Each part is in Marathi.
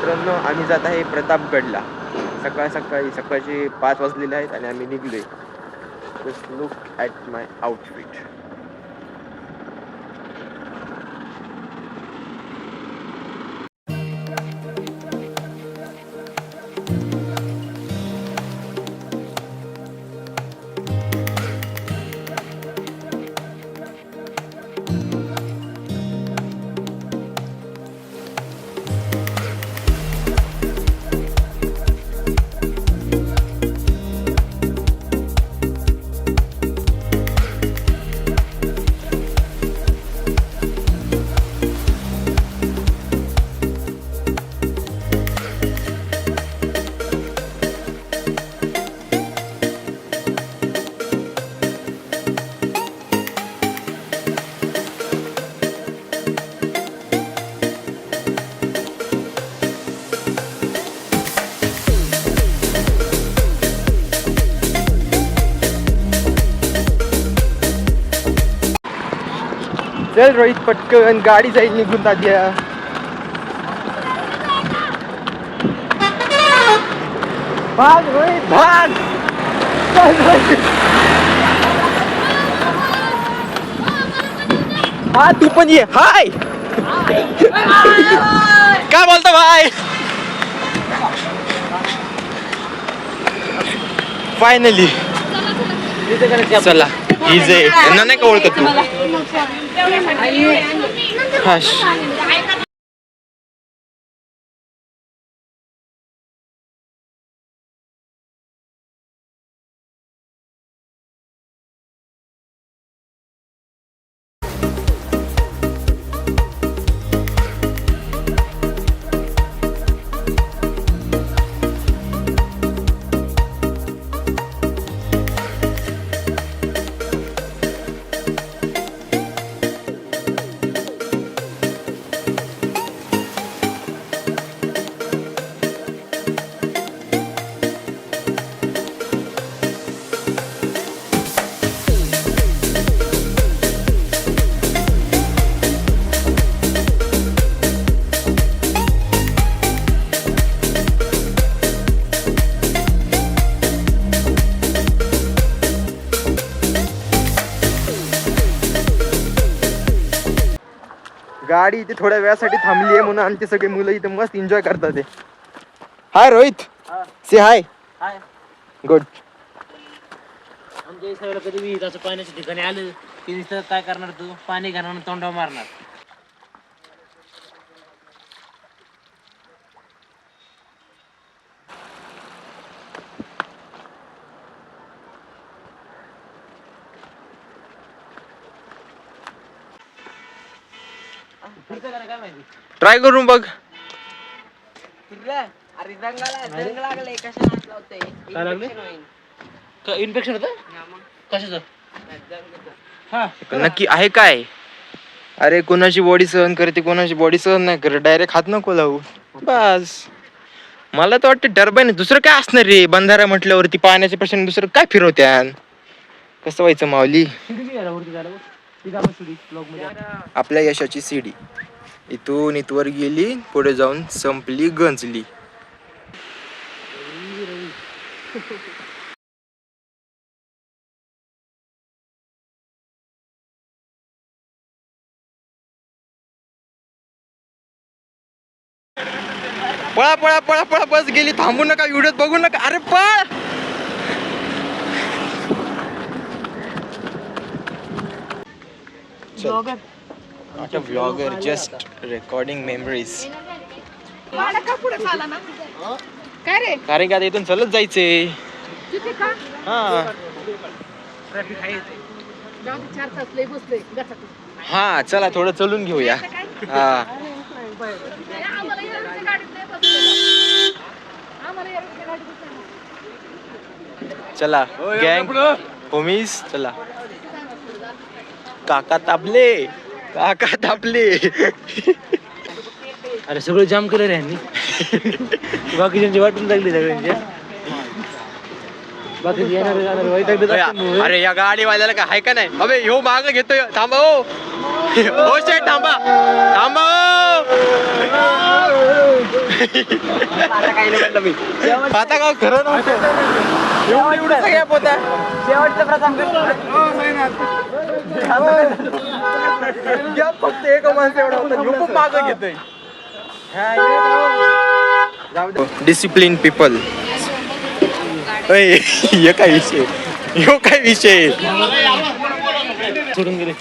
मित्रांनो, आम्ही जात आहे प्रतापगडला. सकाळचे 5 वाजलेले आहेत आणि आम्ही निघलोय. Just look at my outfit. चल रोहित, पटकन गाडी जाईल निघून दाद्या. भाग रोहित, भाग. हा तू पण ये. हाय, काय बोलतो भाई? फायनली चला. इजे यांना नाही का ओळखत तू? गाडी इथे थोड्या वेळासाठी थांबली आहे म्हणून आमचे सगळे मुलं इथे मस्त एन्जॉय करतात. हाय रोहित, से हाय. गुड. आमच्या सगळं कधी विहित असं पाण्याच्या ठिकाणी आलं की दिसतं काय करणार तू? पाणी घालणार, तोंडावर मारणार. काय माहिती ट्राय करून बघ. इन्फेक्शन होतं कशाचं? नक्की आहे काय? अरे कोणाची बॉडी सहन करते, कोणाची बॉडी सहन नाही करत. डायरेक्ट हात नको लावू बस. मला तर वाटतं टर्बाईन दुसरं काय असणार रे. बंधारा म्हटल्यावरती पाण्याच्या प्रश्न दुसरं काय फिरवत्यान? कसं व्हायचं माऊली? आपल्या यशाची सीडी इथून इथवर गेली, पुढे जाऊन संपली, गंजली. पळा पळा पळा पळा, बस गेली. थांबू नका, व्हिडिओत बघू नका. अरे पळ. Vlogger just recording memories. कारण की आता इथून चलत जायचे. हा चला थोडं चलून घेऊया. हा चला गँग होमीज, चला. काका तापले, काका तापले. अरे सगळं जाम केलं रे यांनी. बाकीच्यांची वाटून लागली सगळ्यांच्या. बाकी अरे या गाडीवाल्याला काय आहे का नाही? अबे ह्यो माग घेतोय. थांबा हो, हो शेट थांबा, थांबा. आता काय खरं नव्हतं एवढं सगळ्या पोता शेवटचा प्रथम फक्त एक माणसं एवढा होता खूप मागं घेतोय डिसिप्लिन पीपल हे काय विषय ह्यो काय विषय सोडून गेले.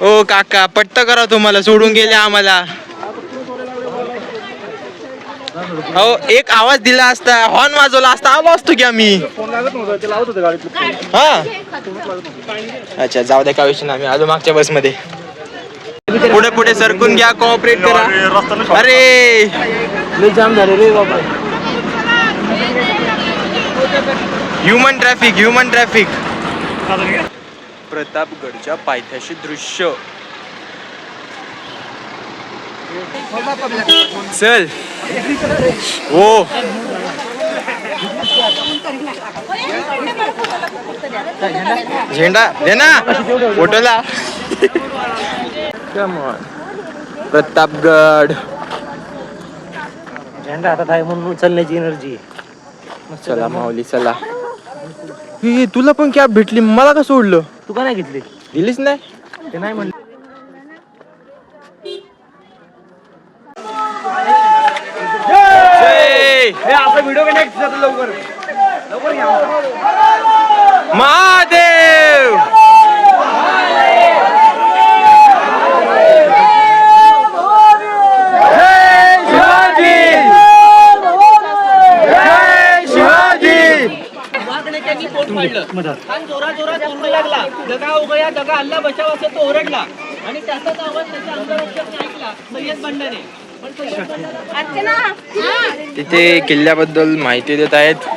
ओ काका पट्ट करा तुम्हाला सोडून गेले आम्हाला हो एक आवाज दिला असता हॉर्न वाजवला असता आलो असतो की आम्ही हा अच्छा जाऊ द्या काय विषय नाही आम्ही आलो मागच्या बस मध्ये पुढे पुढे सरकून घ्या कोऑपरेट करा अरे लय जाम झाले रे बाबा. ह्युमन ट्रॅफिक प्रतापगडच्या पायथ्याशी दृश्य चल हो झेंडा दे ना फोटोला प्रतापगड झेंडा हातात आहे म्हणून उचलण्याची एनर्जी. चला माऊली चला हे तुला पण कॅब भेटली मला का सोडलं तू का नाही घेतली? दिलीच नाही ते नाही म्हणलं. आपला व्हिडिओ कनेक्ट लवकर महादेव जोरा जोरात ओरडू लागला दगा उगया दगा हल्ला बचाव असं तो ओरडला आणि त्याचाच आवाज त्याच्या अंगरक्षकने ऐकला सय्यद बंडाने. तिथे किल्ल्याबद्दल माहिती देत आहेत.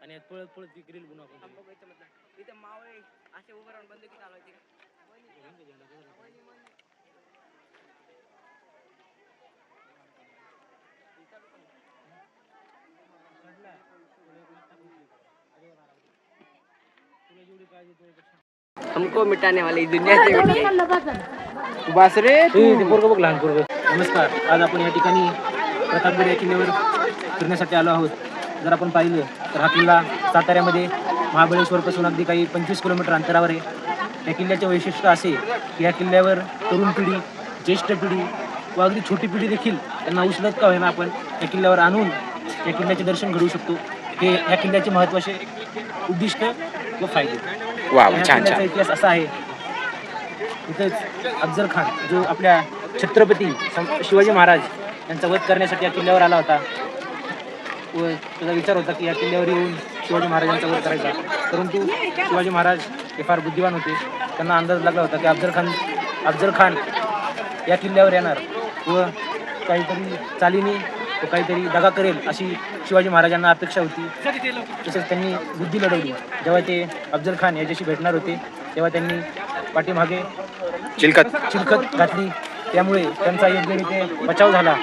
आणि पळत पळत ग्रिल बनवू आपण. हमको मिटाने वाली दुनिया से बस रे ते पोरगं बघ लहान पोरगं. नमस्कार. आज आपण या ठिकाणी प्रतापगड या किल्ल्यावर फिरण्यासाठी आलो आहोत. जर आपण पाहिलं तर हा किल्ला साताऱ्यामध्ये महाबळेश्वरपासून अगदी काही 25 किलोमीटर अंतरावर आहे. या किल्ल्याचे वैशिष्ट्य असे की या किल्ल्यावर तरुण पिढी, ज्येष्ठ पिढी व अगदी छोटी पिढी देखील त्यांना उचलत का होईना आपण या किल्ल्यावर आणून या किल्ल्याचे दर्शन घडवू शकतो. हे या किल्ल्याचे महत्त्वाचे उद्दिष्ट व फायदे. वा या छान किल्ल्याचा छान इतिहास असा आहे. इथंच अफजल खान जो आपल्या छत्रपती शिवाजी महाराज यांचा वध करण्यासाठी या किल्ल्यावर आला होता व त्याचा विचार होता की या किल्ल्यावर येऊन शिवाजी महाराजांचा वध करायचा. परंतु शिवाजी महाराज हे फार बुद्धिवान होते. त्यांना अंदाज लागला होता की अफजल खान या किल्ल्यावर येणार व काहीतरी चालीने व काहीतरी दगा करेल अशी शिवाजी महाराजांना अपेक्षा होती. तसेच त्यांनी बुद्धी लढवली. जेव्हा ते अफजल खान याच्याशी भेटणार होते तेव्हा त्यांनी पाठीमागे चिलखत घातली. त्यामुळे त्यांचा योग्यरीत्या बचाव झाला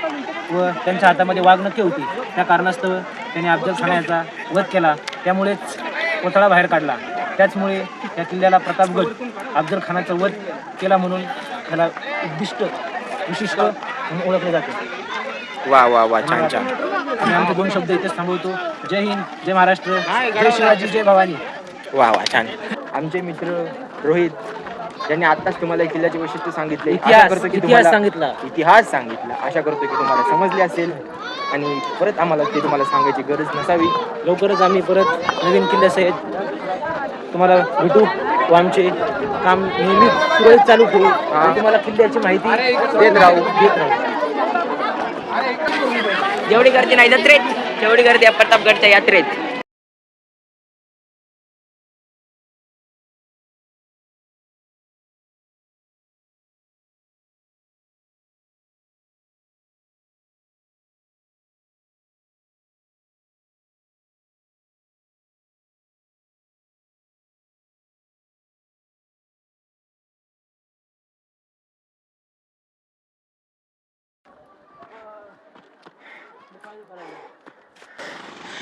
व त्यांच्या हातामध्ये वाघनखे होती. त्या कारणास्तव त्यांनी अफजल खान याचा वध केला. त्यामुळेच कोथळा बाहेर काढला. त्याचमुळे या किल्ल्याला प्रतापगड अफजल खानाचा वध केला म्हणून त्याला विशिष्ट म्हणून ओळखले जाते. वा वा वा छान छान आणि आमचे 2 शब्द इथेच थांबवतो. जय हिंद, जय महाराष्ट्र, जय शिवाजी, जय भवानी. वा वा छान. आमचे मित्र रोहित ज्यांनी आत्ताच तुम्हाला किल्ल्याचे वैशिष्ट्य सांगितले. आशा करतो की तुम्हाला इतिहास सांगितला. आशा करतो की तुम्हाला समजले असेल आणि परत आम्हाला ते तुम्हाला सांगायची गरज नसावी. लवकरच आम्ही परत नवीन किल्ल्यासहित तुम्हाला भेटू व आमचे काम नेहमीच सुरळीत चालू ठेवू आणि तुम्हाला किल्ल्याची माहिती देत राहू. जेवढी गर्दी नाही जत्रेत तेवढी गर्दी आहे प्रतापगडच्या यात्रेत.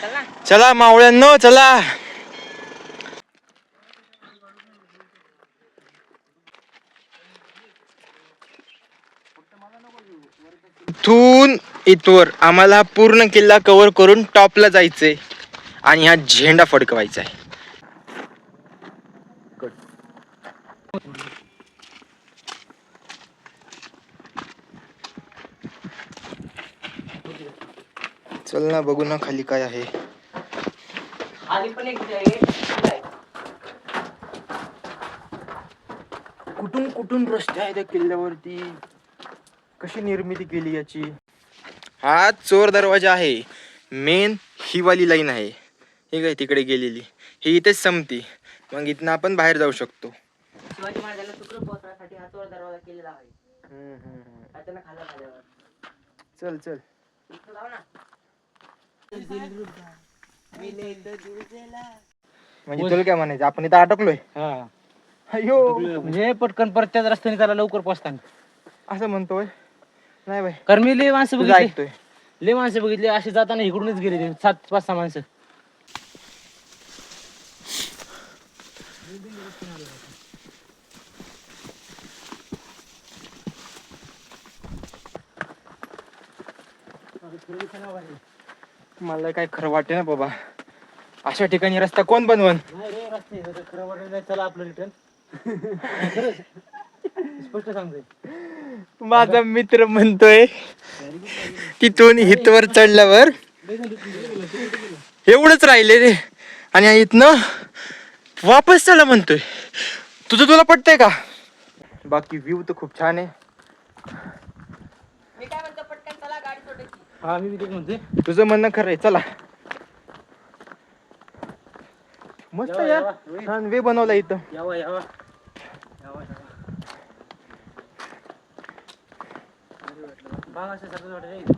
चल ना. चला मावळ्यांनो चला. इथून इथवर आम्हाला पूर्ण किल्ला कव्हर करून टॉपला जायचंय आणि हा झेंडा फडकवायचा आहे. चल ना बघू ना खाली काय आहे. खाली पण एक आहे. कुठून कुठून रस्ते आहे त्या किल्ल्यावरती, कशी निर्मिती केली याची. हा चोर दरवाजा आहे. मेन ही वाली लाईन आहे, ही काय तिकडे गेलेली, ही इथेच संपती. मग इथनं आपण बाहेर जाऊ शकतो. शिवाजी महाराजांना सुखरूप पोहोचण्यासाठी हा चोर दरवाजा केलेला आहे. अचानक खाली आल्यावर. चल चल. इथं जाऊ ना. म्हणजे तुला काय म्हणायचं, आपण इथं अटकलोय. अयो म्हणजे पटकन परत त्याच रस्त्याने त्याला लवकर पोहोचताना असं म्हणतोय. नाही बाई, कारण मी लय माणसं तुझं बघितली, ऐकतोय. लय माणसं बघितली असे जाताना इकडूनच गेले ते 7-5-6 माणसं. मला काय खरं वाटते ना बाबा, अशा ठिकाणी रस्ता कोण बनवण. नाही रे रस्ते खरं वाटत नाही. चला आपलं रिटर्न. स्पष्ट सांगतोय. माझा मित्र म्हणतोय तिथून हितवर चढल्यावर एवढंच राहिले रे, आणि इथनं वापस चला म्हणतोय. तुला पटतंय का? बाकी व्ह्यू तर खूप छान आहे. मी काय म्हणतो, पटकन चला गाडी सोडायची. हा मी तेच म्हणतोय. तुझं म्हणणं खरं आहे, चला. मस्त यावा, यार, यावा. छान वे बनवला इथं. यावा यावा यावा यावा. बाग असं सारखं वाटत.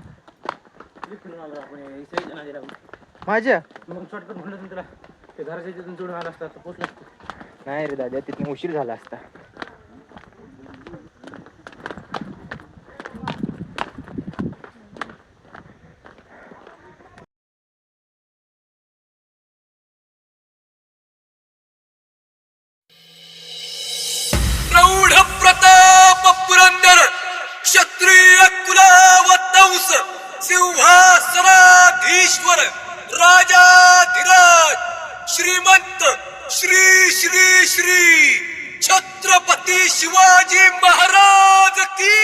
फिरून आलो आपण इथे नदीला. माझ्या मग शॉर्टकट म्हणलं तर तुला ते घराच्या तिथून जोडून आला असता तर पोचला असतो. नाही रे दादा, तिथनं उशीर झाला असता. प्रौढ प्रताप पुरंदर क्षत्रिय कुलावतंस सिंहासनाधीश्वर राजाधिराज श्रीमंत श्री श्री श्री छत्रपती शिवाजी महाराज की